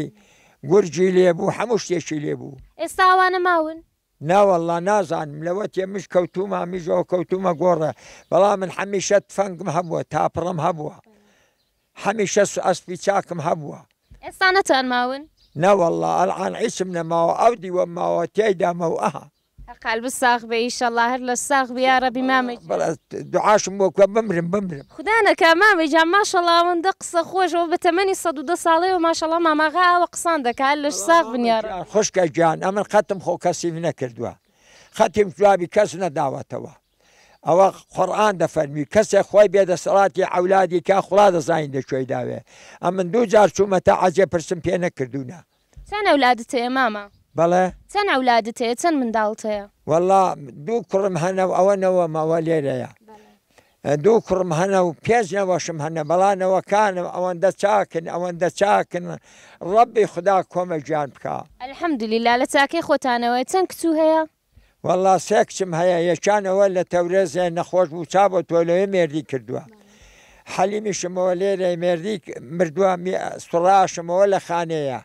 گورجی لێبوو هەموو شتێکی لێبوو ئێستا ئەوانە ماون ناوەڵڵا نازانم لەوە تێمش کەوتومە میژەوە کەوتومە گۆڕە بەڵام من هەمیشە تفەنگم هەبووە تاپڕم هەبووە هەمیشە ئەسپی چاکم هەبووە ئێستا نەتان ماون نەوەڵڵا ئەلعان عیسم نەماوە ئەو دیوە ماوە تێیدامە و ئەها قەلب ساغ بێ ئیشەڵڵا هەر لە ساغ بیا ڕەبی مامەی دوعاشم بۆ کوێ بمرم خدا نەکا مامەجان ماشەڵڵا ئەوەندە قسە خۆشەوە بە تەمەنی 110 ساڵەیەوە ماشەڵڵا ماماغا ئەوە قسان دەکات لەش ساغ بنیارە خوشکە گیان ئەمن خەتم خۆ کەسی نەکردووە خەتیم جوابی کەس نەداوەتەوە ئەوە قورئان دەفەرمی کەسێک خۆی بێدەسەڵاتی عەولادی کا خوڵا دەزانین دەکوێی داوێ ئەمن دوو جار چوومەتە عەجێ پرسم پێ نەکردوونە چەند ئەولادت هەیە ماما بەڵێ چەند ئەولادت هەیە چەند منداڵت هەیە وەڵڵا دوو کوڕم هەنە و ئەوە نەوە ماوە لێرەیە دوو کوڕم هەنە و پێنج نەوەشم هەنە بەڵانەوەکانم ئەوەندە چاکن ڕەبی خوددا کۆمە گیان بکە ئەلحەمدولیلا لە چاکەی خۆتانەوەی چەند کچوو هەیە وەڵڵا سێ کچم هەیە یەکانەوە لە تەورێزێ نەخۆش بوو چا بۆ تۆلەوێ مێردی کردووە حەلیمیشمەوە لێرە مێردی مردووە سوڕاشمەوە لە خانەیە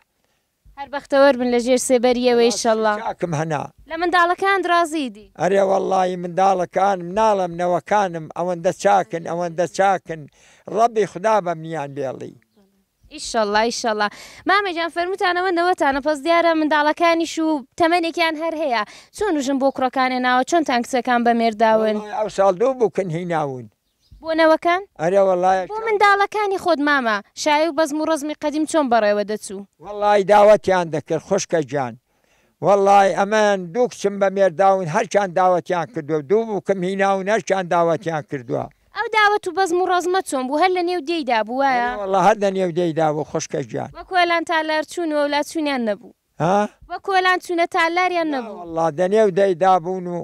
هەر بەختەوەر بن لە ژێر سێبەریەوەی ئیشەڵڵا چاکم هەنا لە منداڵەکان درازیدی ئەرێ وەڵڵی منداڵەکانم ناڵم نەوەکانم ئەوەندە چاکن ڕەبی خوددا بە منیان بێڵی ئیشەڵڵا مامەجان فەرموتانەوە نەوەتانە پەس دیارە منداڵەکانیش و تەمەنێکیان هەر هەیە چۆن وژن بۆ کوڕەکانێ ناوە چۆنتان کچەکان بە مێرداون ئەو ساڵ دوو بووکن هیناون بۆ نەوەکان ئەرێ وەڵڵای بۆ منداڵەکانی خۆت ماما شای و بەزم و ڕزمی قەدیم چۆن بەڕێوە دەچوو وەڵڵی داوەتیان دەکرد خوشکە گیان وەڵڵای ئەمان دوو کچم بە مێرداون هەرچیان داوەتیان کردووە دوو بووکەم هیناون هەرچیان داوەتیان کردووە ئەو داوەت و بەزم و ڕۆزمە چۆن بوو هەر لە نێو دێیدا بووایە وەڵڵا هەر لە نێو دەیدا بوو خوشکە گیان وەکۆلان تالار چوونەوە وڵات چوونیان نەبوو ها وەکۆلان چوونە تالاریان نەبوو وەڵڵا دەنێو دەیدا بوون و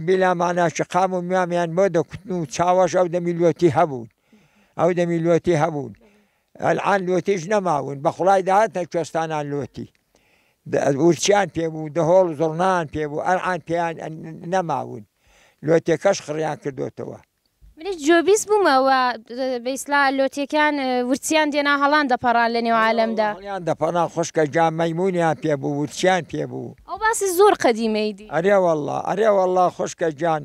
بیلامانە قام و میامیان بۆ دەکوتن و چاوەش ئەو دەمیلوەتی هەبوون ئەو دەمیلوەتی هەبوون ئەلعان لۆتیش نەماون بە خوڵای داهاتە کوێستانان لۆتی ورچیان پێبوو دەهۆڵ زۆڕنان پێبوو ئەلعان پێیان نەماون لۆتێکەش خڕیان کردوتەوە منیش جۆبیست بوومەوە بەیسلا لۆتیەکان ورچیان دێنا هەڵان دەپەڕان لە نێو عالەمدا هەڵیان دەپەڕان خوشکە جا مەیمونیان پێبوو ورچیان پێبوو ئەو باسی زۆر قەدیمەیدی ئەرێ وەڵڵا خوشکە جان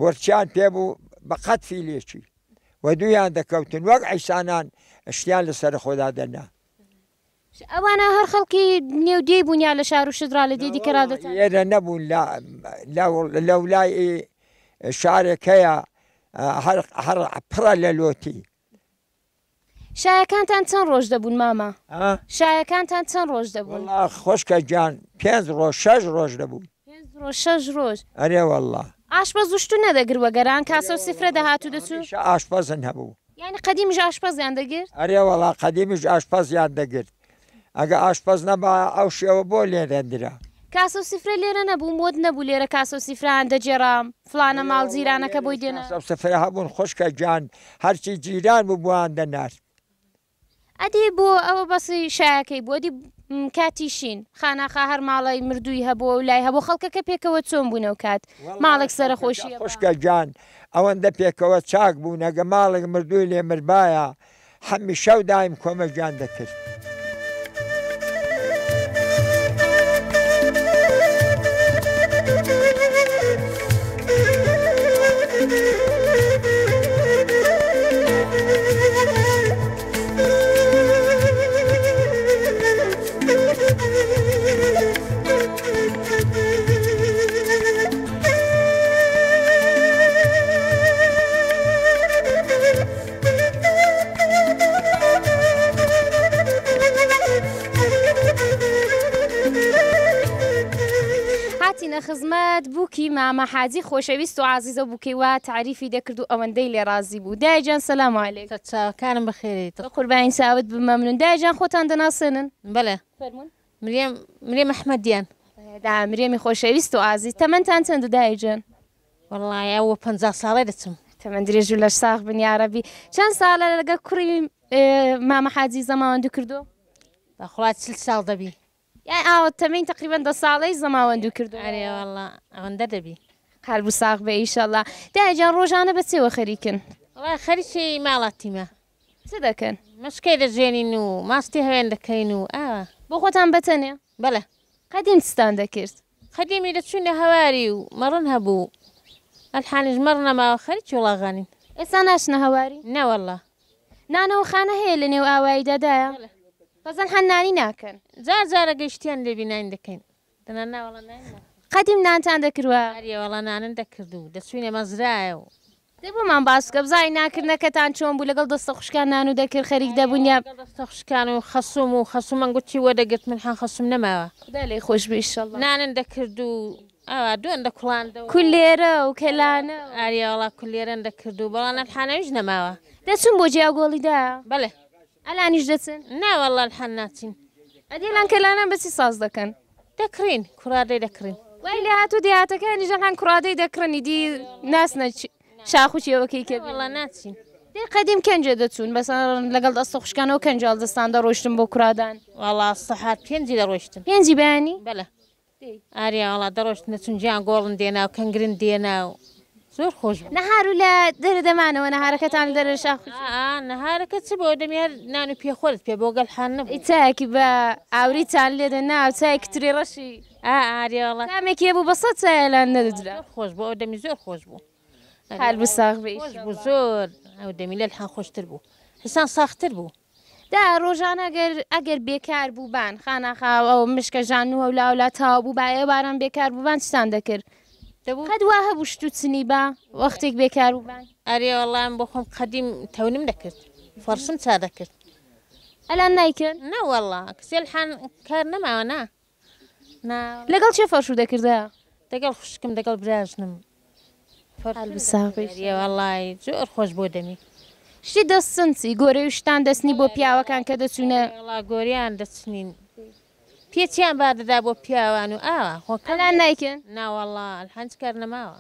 ورچیان پێبوو بە قەت فیلێکی و دویان دەکەوتن وەک عیسانان شتیان لەسەر خۆدا دەنا ئەوانە هەر خەڵکی نێودێ بوونیا لە شار و شدرا لە دێدی کەرادەتان ئێرە نەبوون لە وڵای شارێکەیە هەر پڕە لە لۆتی شایەکانتان چەند ڕۆژ دەبوون ماما شایەکانتان چەند ڕۆژ دەبوون خۆشکە گیان 5 ڕۆژ 6 ڕۆژ دەبوون 6 ڕۆژ ئەرێ وەڵڵا ئاشپەز وشتو نەدەگروە گەران کاسە و سفرە دەهاتوو دەچوو ئاشپەزن هەبوو یعنی قەدیمیش ئاشپەزیان دەگرت ئەرێ وەڵا قەدیمیش ئاشپەزیان دەگرت ئەگە ئاشپەز نەبا ئەو شێوە بۆ لێرەندرا کاسە و سفرە لێرە نەبوو مۆد نەبوو لێرە کاسە و سیفران دەجێرام فلانە ماڵ جیرانەکە بۆی دێنە سفرە هەبوون خوشکە گیان هەرچی جیران بوو بووان دەنار ئەدی بۆ ئەوە بەسی شایەکەی بۆ دی کاتیشین خاناخا هەر ماڵی مردووی هەبووە و لای هەبوو خەڵکەکە پێکەوە چۆن بوونەوە کات ماڵێک سەرخۆشی خوشکە گیان ئەوەندە پێکەوە چاک بوو نەگە ماڵێک مردووی لێ مربایە هەمی شەو دایم کۆمەگیان دەکرد خزمەت بووکی مامە حاجی خۆشەویست و عازیزە بووکەوە تعریفی دەکرد و ئەوەندەی لێ رازی بوو دایجان سەلام عەلەیکم چاوەکانم بەخێریت قوربانی چاوت بمەمنون دایجان خۆتان دەناسێنن بەڵێ مرێم ئەحمەدیان مریێمی خۆشەویست و ئازیز تەمەنتان چەندە دایجان وەڵڵای ئەوە 50 ساڵی دەچم تەمەن درێژ و لەش ساغ بن یارەبی چەند ساڵە لەگە کوڕی مامە حاجی زەماوەندوو کردو بەخوڵات 40 ساڵ دەبی یان ئاوە تەمەین تقریبان 2 ساڵەی زەماوەندوو کردو ئەرێ وەڵڵا ئەوەندە دەبی قەلب و ساغ بە ئیشەڵڵا دایجان ڕۆژانە بەچێوە خەریکن وڵای خەریکی ماڵاتیمە چ دەکەن مشکەی دەژێنین و ماستی هەوێن دەکەین و ئاوە بۆ خۆتان بەتەنێ بەڵێ قەدیم چتان دەکرد قەدیمی دەچوونە هەواری و مەڕن هەبوو ئەلحانیش مەڕ نەماوە خەریکی وڵاغانین ئێستا ناشنە هەواری نەوەڵڵا نانەوە خانە هەیە لە نێو ئاواییدادایە بەزەن هەنانی ناکەن جار جارە گەشتیان لێبی نان دەکەین دەنا ناوەڵە نان قەدیم نانتان دەکردوە ئەریێوەڵە نانن دەکرد و دەچوینە مەزرایە و دێ بۆمان باسکە بزای ناکردنەکەتان چۆن بوو لەگەڵ دەستە خوشکان نان و دەکرد خەریک دەبوونیا دەستە خوشکان و خەسوم و خەسوومەنگ گوتی وەدەگرت من حان خەسوم نەماوە خدا لێ خۆش بێ ئیشەڵڵا نانن دەکرد و ئەوە دوێن دەکوڵاندەوە کولێرە و کەلانە ئاریێوەڵا کولێرەن دەکرد و بەڵام ئەلحانەویش نەماوە دەچون بۆ جیاگۆڵیدا بەڵێ ئەلانیش دەچن ناوەڵڵا ئەلحان ناچین ئەدیلان کەلانان بەچی ساز دەکەن دەکرین کوڕادەی دەکرین وای لە هاتوو دیاتەکانی ژەهان کوڕادەی دەکڕنی دی ناسنە شاخوچیەوەکەی کە وەڵڵا ناچین دێ قەدیم کەنجە دەچون بەسەر لەگەڵ دەستە خوشکانەوە کەنجاڵ دەستان دەڕۆشتن بۆ کوڕادان وەڵا سەحات پێنجی دەڕۆشتن پێنجی بەیانی بەڵێ ئاریاوەڵا دەڕۆشتن دەچون گیان گۆڵن دێنا و کەنگرن دێنا و زۆر خۆش بوو نەهار و لە دەرە دەمانەوە نەهارەکەتان لە دەرە شاخوچ نەهارەکە چ بۆ دەمێر نان و پێخۆرت پێ بۆ گەڵحان نەبوو ئیتاکی بە ئاوریتان لێدە ناو چایەکی تری ڕەشی ئاریاوەڵا کامێکی بوو بە سەد چایەلان نەدەدرا خۆش بوو ئەو دەمی زۆر خۆش بوو حال بساغ بێ خۆش بوو زۆر ئەو دەمی لە الحان خۆشتر بوو حسان ساختر بوو دا ڕۆژان ئەگەر بێکار بووبان خاناخاو ئەو مشکە ژانووە و لاولا تاوا بوو با ئێواران بێکار بووبان چتان دەکرد قەت وا هەبوو شت و چنی با وەختێک بێکار بووبان ئەریێوەڵام بۆ خۆم قەدیم تەونم دەکرد فەرشم چا دەکرد ئەلان نایکەن نەوەڵڵا کسی الحان کار نەماوە نا لەگەڵ چێ فەرشوو دەکردا؟ دەگەڵ خوشکم دەگەڵ براژنم وەڵای زۆر خۆش بۆ دەمی شتی دەستسنچی گۆرەی شتان دەستنی بۆ پیاوەکان کە دەچوونە وڵا گۆریان دەچنین پێچیان بادەدا بۆ پیاوان و ئاوا خۆکەلان نایکن ناوەڵا هەنج کار نەماوە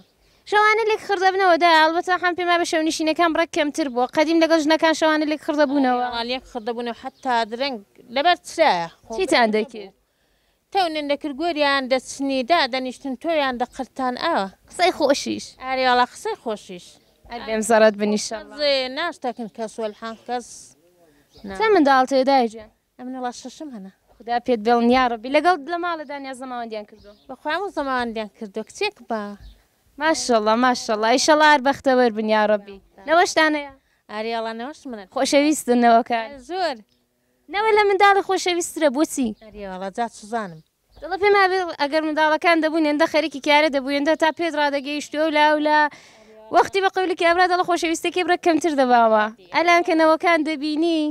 شەوانە لێک خردەبنەوەدا ئالبەتە هەم پێما بە شەونیشینەکان بڕێک کەمتر بووە قەدیم لەگەڵ ژنەکان شەوانە لێک خردەبوونەوە لێک خردەبوونەوە حتا درەنگ لەبەر چرایە چیتان دەکرد تەونێن دەکرد گۆریان دەچنی دادەنیشتن تۆیان دەقرتان ئاوە قسەی خۆشیش ئاریواڵا قسەی خۆشیش بێم زەڕەت بنیشە ناشتەکن کەس وەلحان کەس چە منداڵ تێدایجان ئەمن وڵا شەشم هەنا خدا پێت بێڵن یاڕەبی لەگەڵ لە ماڵەدا نیاز زەماوەندیان کردو بەخوام و زەماوەندیان کردو کچێک بە ماشەڵڵا ماشەڵڵا ئیشەڵا هەر بەختەوەر بن یاڕەبی نەوەشتانەیە ئاریاڵا نەوەش منە خۆشەویستنەوەکان زۆر نەوە لە منداڵی خۆشەویسترە بۆچی ئاریاڵا جات سوزانم دڵە پێما ئەگەر منداڵەکان دەبوون ئێندە خەریکی کارە دەبووێندە تا پێت ڕادەگەیشتۆ و لاولا وەختی بە قەولی کابرا دڵە خۆشەویستەکەی بڕە کەمتر دەباوە ئەلان کەنەوەکان دەبینی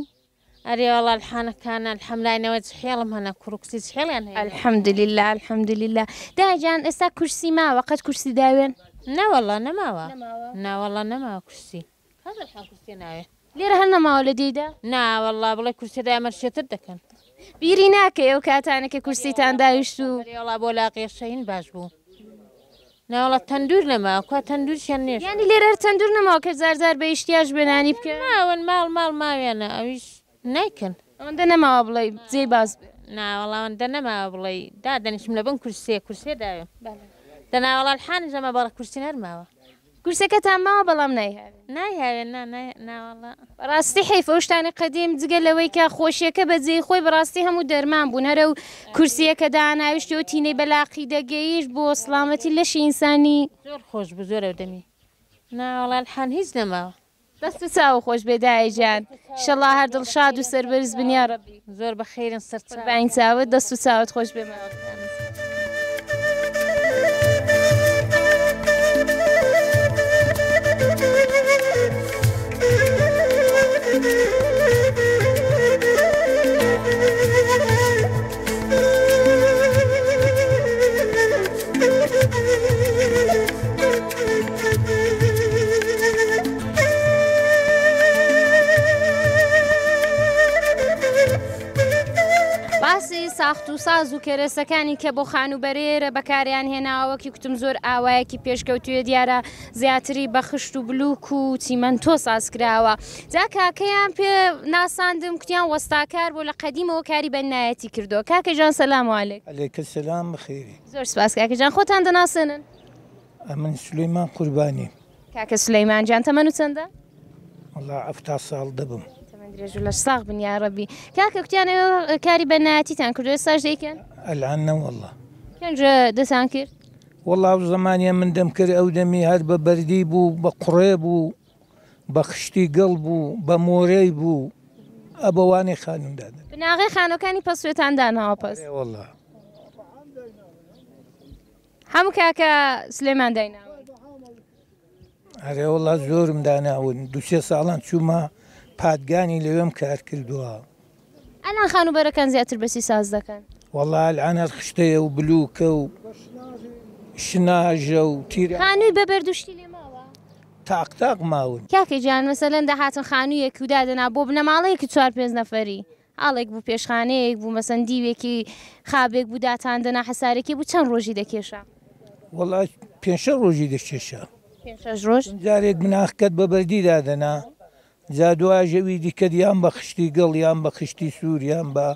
ئەریاڵا الحانەکانە الحەملاینەوە جحێڵم هەنا کوڕکسی جحێڵیان هەیە الحەمدلله الحەمدلله داجان ئێستا کورسی ماوە قەت کورسی داوێن ناوەڵا نەماوە ناوەڵا نەماوە کورسی کورسی ناوێ لێرە هەر نەماوە لە دیدا ناوەڵا بڵێ کورسیدا ئەمەرشێتر دەکەن بیری ناکە ئەو کاتانێکە کورسیتان داویشت و ئەریاڵا بۆ لاقێشەین باش بوو ناوەڵا تەندور نەماوە کوا تەندورشیان نێش ینی لێرە تەندور نەماوە کە زارزار بە ئیشتیاژ بێنانی بکە ناون ماڵ ماوێنە ئەویش نیکن ئەوەندە نەماوە بڵێ جێ باز بێ ناوەڵاوەندە نەماوە بڵێ دادەنیشم لە بن کورسێ داوێ دەناوەڵا الحانی ژەمە بەڕە کورسی نەرماوە کورسەکەتان ماوە بەڵام نایهاوێ ناوەڵا بەڕاستی حیفە ئەو شتانی قەدیم جگە لەوەی کە خۆشیەکە بەجێی خۆی بەڕاستی هەموو دەرمان بوون هەرە و کورسیەکە داناویشتی و تینەی بەلاقی دەگەیشت بۆ سڵامەتی لەشی ئینسانی زۆر خۆش بوو زۆر ئەو دەمی ناوەڵا الحان هیچ نەماوە دەست و چاوە خۆش بێدایجان شەڵا هەر دڵشاد و سەربەرز بنیارەبی زۆر بە خێرن سەرچاوین چاوت دەست و چاوت خۆش بێمەوە باسی ساخت و ساز و کێرەسەکانی کە بۆ خانوبەرێرە بەکاریان هێناوەکی کوتم زۆر ئاوایەکی پێشکەوتوێ دیارە زیاتری بە خشت و بلوک و چیمەنتۆ سازکراوە جا کاکەیان پێ ناساندم کوتیان وەستاکار بۆ لە قەدیمەوە کاری بەنایەتی کردو کاکە جان سەلام عەلەیک عەلەیکە سەلام بخێری زۆر سپاس کاکە جان خۆتان دەناسێنن من سولەیمان قوربانی کاکە سولەیمان جان تەمەن و چەندە وەڵا 70 ساڵ دەبم درێژ لە ساغ بن یاڕەبی کاکە کوتیانەوە کاری بەنایەتیتان کردو ئێستاش دەیکەن ئەلان نەوەڵا کەنجە دەتان کرد وەڵا ئەو زەمانیە من دەم کرد ئەو دەمی هەر بە بەردی بوو بە قوڕێ بوو بە خشتی گەڵ بوو بە مۆرەی بوو ئەبەوانی خانومدادن بناغی خانۆکانی پەسوێتان داناوە پەس وەڵا هەموو کاکە سلێمان دایناوە هەرێ وەڵا زۆرم داناون دوسێ ساڵان چوومە پادگانی لەوێم کار کردووە ئەلان خانوبەرەکان زیاتر بەسی ساز دەکەن وەڵا العانەت خشتەیە و بلوکە و شناژە و تیرە خانووی بە بەردوشتی لێ ماوە تاقتاق ماون کاکە جان مەسەلەن داهاتن خانوویەک و دادەنا بۆ بنەماڵەیەکی 4-5 نەفەری ئاڵێک بوو پێشخانەیەک بوو مەسەن دیوێکی خابێک بوو داتاندنا حەسارێکی بوو چەند ڕۆژی دەکێشە وەڵا 5 ڕۆژی دەکێشە 5 ڕۆژ جارێک مناخکەت بە بەردی دادەنا جا دوای ژەوی دیکەت یان بە خشتی گەڵ یان بە خشتی سوور یان بە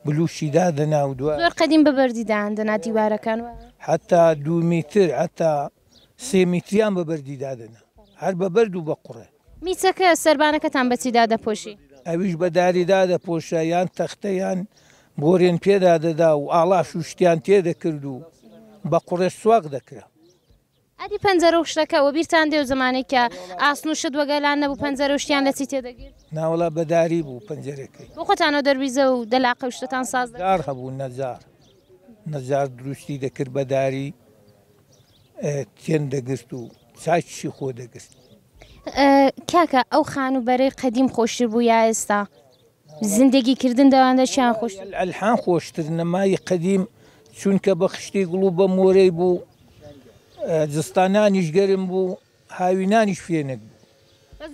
بلوشی دادەنا و دوای زۆر قەدیم بە بەردی دادەنا دیوارەکان حتا 2 میتر حتا 3 میتریان بە بەردی دادەنا هەر بە بەرد و بە قوڕێ میچەکە سەربانەکەتان بەچیدا دەپۆشی ئەویش بە داریدا دەپۆشە یان تەختە یان بۆرێن پێدا دەدا و ئاڵاش و شتیان تێدەکرد و بە قوڕێ سواق دەکرا ئەدی پەنجەرە و شتەکەەوە بیرتان دێ و زمانێک کە ئاسن و شت وەگەلان نەبوو پەنجەرە و شتیان لە چی تێدەگیر ناوەڵا بەداری بوو پەنجەرەکەی بۆ خۆتانەوە دەربیزە و دەلاقە و شتتان ساز دار هەبوو نەزار دروستی دەکرد بەداری تێن دەگرت و چاچی خۆ دەگرت کاکە ئەو خانوبەرەی قەدیم خۆشتر بوو یا ئێستا زندگیکردن دەوانە چیان خۆش ئەلحان خۆشتر نەمای قەدیم چونکە بە خشتی گوڵ و بە مۆرەی بوو جستانانیش گەرم بوو هاوینانیش فێنک بوو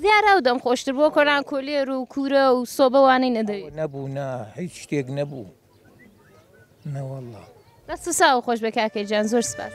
زیارە و دەم خۆشتر بۆ کۆران کۆلێر و کوورە و سۆبەوانەی نەدەوێت نەبوو نا هیچ شتێک نەبوو نەوەڵڵا دەست و ساو خۆش بە کاکەجان زۆر سپاس.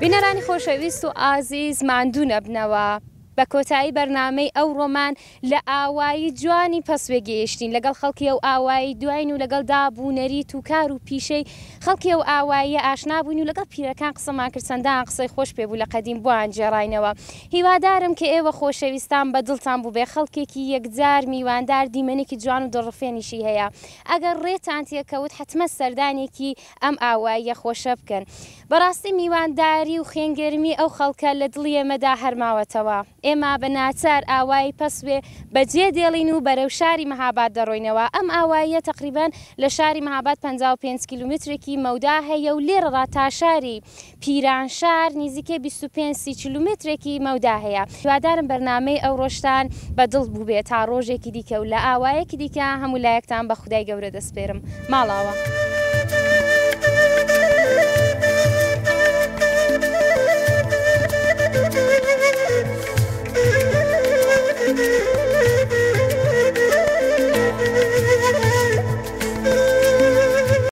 بینەرانی خۆشەویست و ئازیز ماندوو نەبنەوە بە کۆتایی بەرنامەی ئەو ڕۆمان لە ئاوایی جوانی پەسوێ گەیشتین لەگەڵ خەڵکی ئەو ئاوایی دوایین و لەگەڵ دابوونەریت و کار و پیشەی خەڵکی ئەو ئاواییە ئاشنا بووین و لەگەڵ پیرەکان قسەمان کرد چەندان قسەی خۆش پێبوو لە قەدیم بۆیان جێڕاینەوە. هیوادارم کە ئێوە خۆشەویستان بە دڵتان بوو بێ خەڵکێکی یەکجار میواندار دیمەنێکی جوان و دڵڕفێنیشی هەیە. ئەگەر ڕێتان تێکەوت حتممە سەردانێکی ئەم ئاواییە خۆشە بکەن. بەڕاستی میوانداری و خوێنگەرمی ئەو خەڵکە لە دڵی ئێمەدا هەرماوەتەوە. ئێمە بە ناچار ئاوایی پەسوێ بەجێ دێڵین و بەرەو شاری مەهاباد دەڕۆینەوە. ئەم ئاواییە تقریبان لە شاری مەهاباد 55 کیلومترێکی مەودا هەیە و لێرەڕا تا شاری پیرانشار نزیکەی 25 کیلومترێکی مەودا هەیە. هیوادارم بەرنامەی ئەو ڕۆژتان بەدڵ بوو بێت تا ڕۆژێکی دیکە و لە ئاوایەکی دیکە هەموو لایەکتان بە خودای گەورە دەسپێرم. ماڵاوە.